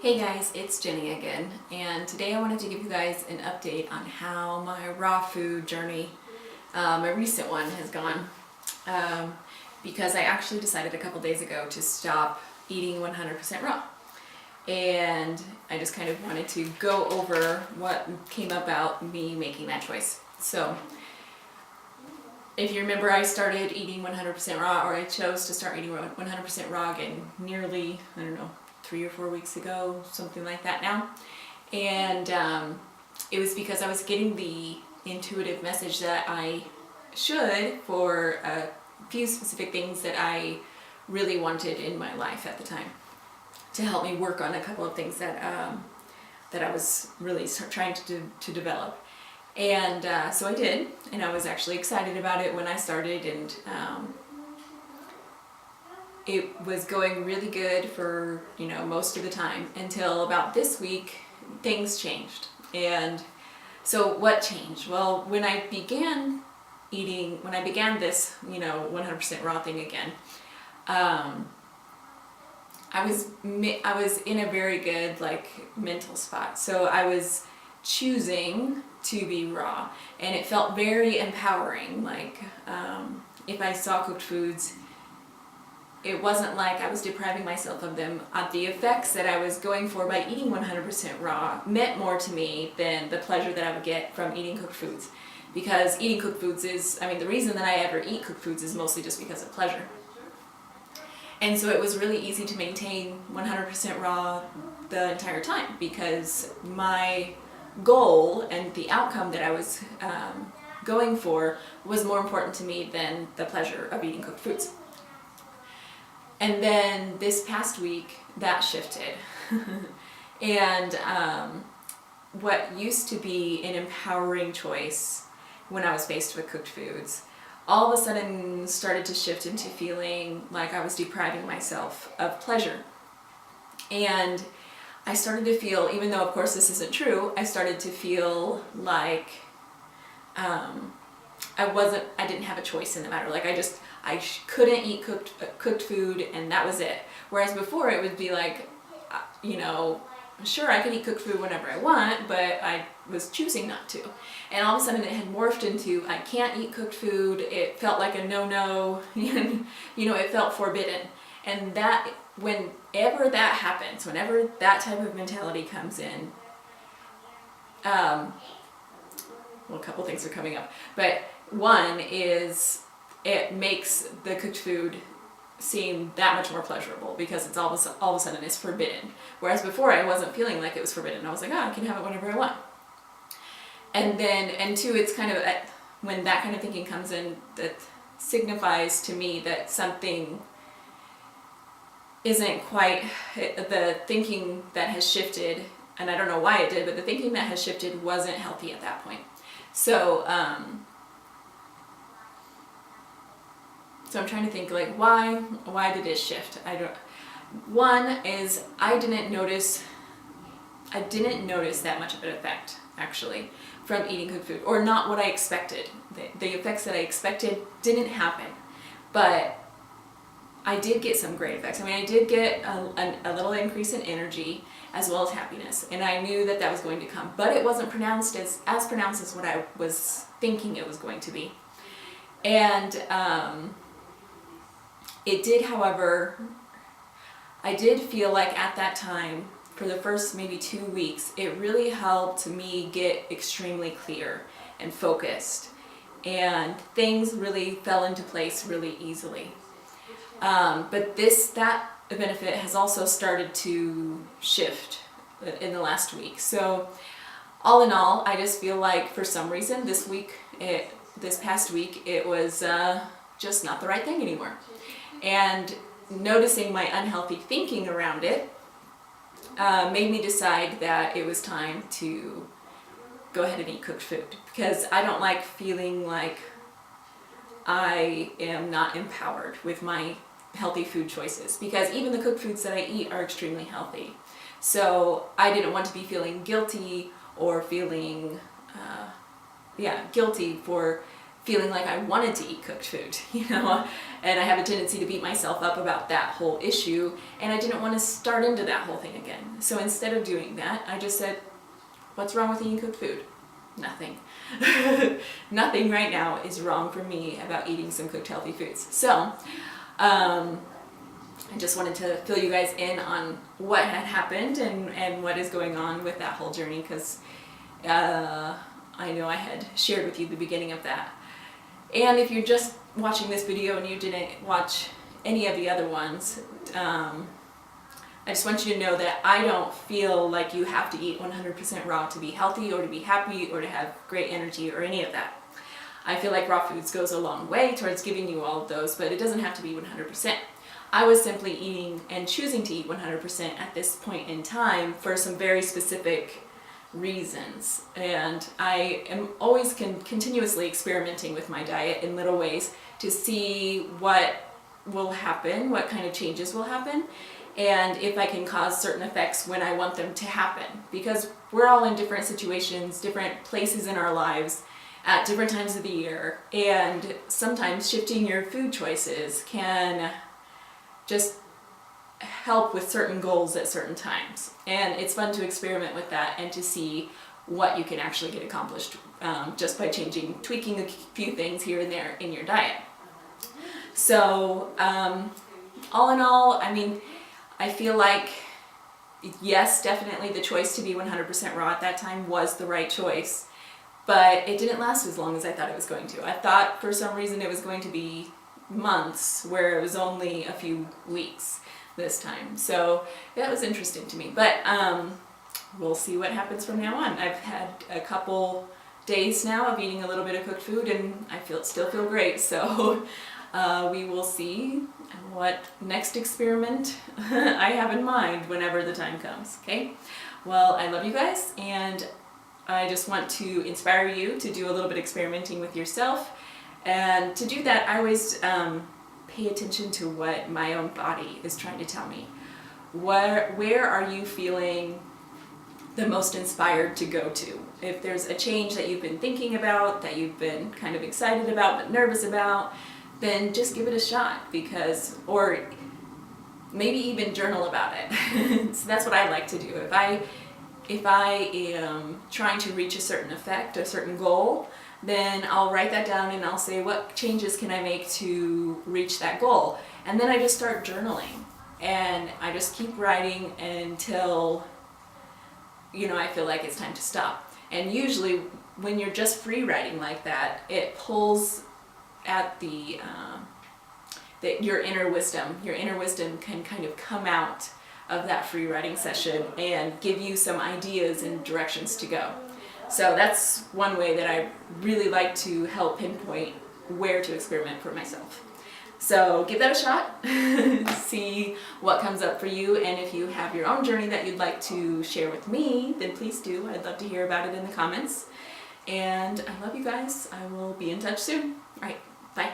Hey guys, it's Jenny again, and today I wanted to give you guys an update on how my raw food journey, my recent one, has gone. Because I actually decided a couple days ago to stop eating 100% raw. And I just kind of wanted to go over what came about me making that choice. So, if you remember, I started eating 100% raw, or I chose to start eating 100% raw again nearly, 3 or 4 weeks ago, something like that now. And it was because I was getting the intuitive message that I should, for a few specific things that I really wanted in my life at the time, to help me work on a couple of things that I was really trying to develop. And so I did, and I was actually excited about it when I started, and it was going really good for, most of the time, until about this week things changed. And so what changed? Well, when I began this, 100% raw thing again, I was in a very good mental spot. So I was choosing to be raw, and it felt very empowering. If I saw cooked foods, it wasn't like I was depriving myself of them. The effects that I was going for by eating 100% raw meant more to me than the pleasure that I would get from eating cooked foods. Because eating cooked foods is, the reason that I ever eat cooked foods is mostly just because of pleasure. And so it was really easy to maintain 100% raw the entire time, because my goal and the outcome that I was going for was more important to me than the pleasure of eating cooked foods. And then this past week, that shifted. And what used to be an empowering choice when I was faced with cooked foods, all of a sudden started to shift into feeling like I was depriving myself of pleasure. And I started to feel, even though of course this isn't true, I started to feel like I didn't have a choice in the matter. I couldn't eat cooked food, and that was it. Whereas before it would be sure, I could eat cooked food whenever I want, but I was choosing not to. And all of a sudden it had morphed into, I can't eat cooked food. It felt like a no-no, it felt forbidden. And that, whenever that happens, whenever that type of mentality comes in, well, a couple things are coming up, but one is it makes the cooked food seem that much more pleasurable, because it's all of a sudden it's forbidden. Whereas before I wasn't feeling like it was forbidden. I was like, I can have it whenever I want. And two, it's kind of when that kind of thinking comes in, that signifies to me that something isn't quite, the thinking that has shifted, and I don't know why it did, but the thinking that has shifted wasn't healthy at that point. So I'm trying to think, why did it shift? One is I didn't notice that much of an effect, actually, from eating cooked food, or not what I expected. The effects that I expected didn't happen, but I did get some great effects. I did get a little increase in energy as well as happiness, and I knew that was going to come, but it wasn't pronounced as pronounced as what I was thinking it was going to be. And it did, however, I did feel like at that time, for the first maybe 2 weeks, it really helped me get extremely clear and focused, and things really fell into place really easily. But that benefit has also started to shift in the last week. So all in all, I just feel like for some reason this past week, it was just not the right thing anymore. And noticing my unhealthy thinking around it made me decide that it was time to go ahead and eat cooked food, because I don't like feeling like I am not empowered with my healthy food choices, because even the cooked foods that I eat are extremely healthy. So I didn't want to be feeling guilty, or feeling guilty for feeling like I wanted to eat cooked food, you know, and I have a tendency to beat myself up about that whole issue, and I didn't want to start into that whole thing again. So instead of doing that, I just said, what's wrong with eating cooked food? Nothing. Nothing right now is wrong for me about eating some cooked healthy foods. So I just wanted to fill you guys in on what had happened and what is going on with that whole journey, because I know I had shared with you the beginning of that. And if you're just watching this video and you didn't watch any of the other ones, I just want you to know that I don't feel like you have to eat 100% raw to be healthy or to be happy or to have great energy or any of that. I feel like raw foods goes a long way towards giving you all of those, but it doesn't have to be 100%. I was simply eating and choosing to eat 100% at this point in time for some very specific reasons, and I am always continuously experimenting with my diet in little ways to see what will happen, what kind of changes will happen, and if I can cause certain effects when I want them to happen, because we're all in different situations, different places in our lives at different times of the year, and sometimes shifting your food choices can just help with certain goals at certain times, and it's fun to experiment with that and to see what you can actually get accomplished just by tweaking a few things here and there in your diet. So all in all, I mean, I feel like yes, definitely the choice to be 100% raw at that time was the right choice, but it didn't last as long as I thought it was going to. I thought for some reason it was going to be months, where it was only a few weeks this time. So that was interesting to me, but we'll see what happens from now on. I've had a couple days now of eating a little bit of cooked food, and I still feel great. So we will see what next experiment I have in mind whenever the time comes. Okay, well, I love you guys, and I just want to inspire you to do a little bit of experimenting with yourself, and to do that I always pay attention to what my own body is trying to tell me. Where are you feeling the most inspired to go to? If there's a change that you've been thinking about, that you've been kind of excited about but nervous about, then just give it a shot, or maybe even journal about it. So that's what I like to do. If I am trying to reach a certain effect, a certain goal, then I'll write that down and I'll say, what changes can I make to reach that goal? And then I just start journaling, and I just keep writing until, you know, I feel like it's time to stop. And usually when you're just free writing like that, it pulls at your inner wisdom. Your inner wisdom can kind of come out of that free writing session and give you some ideas and directions to go. So that's one way that I really like to help pinpoint where to experiment for myself. So give that a shot, see what comes up for you, and if you have your own journey that you'd like to share with me, then please do. I'd love to hear about it in the comments. And I love you guys. I will be in touch soon. All right, bye.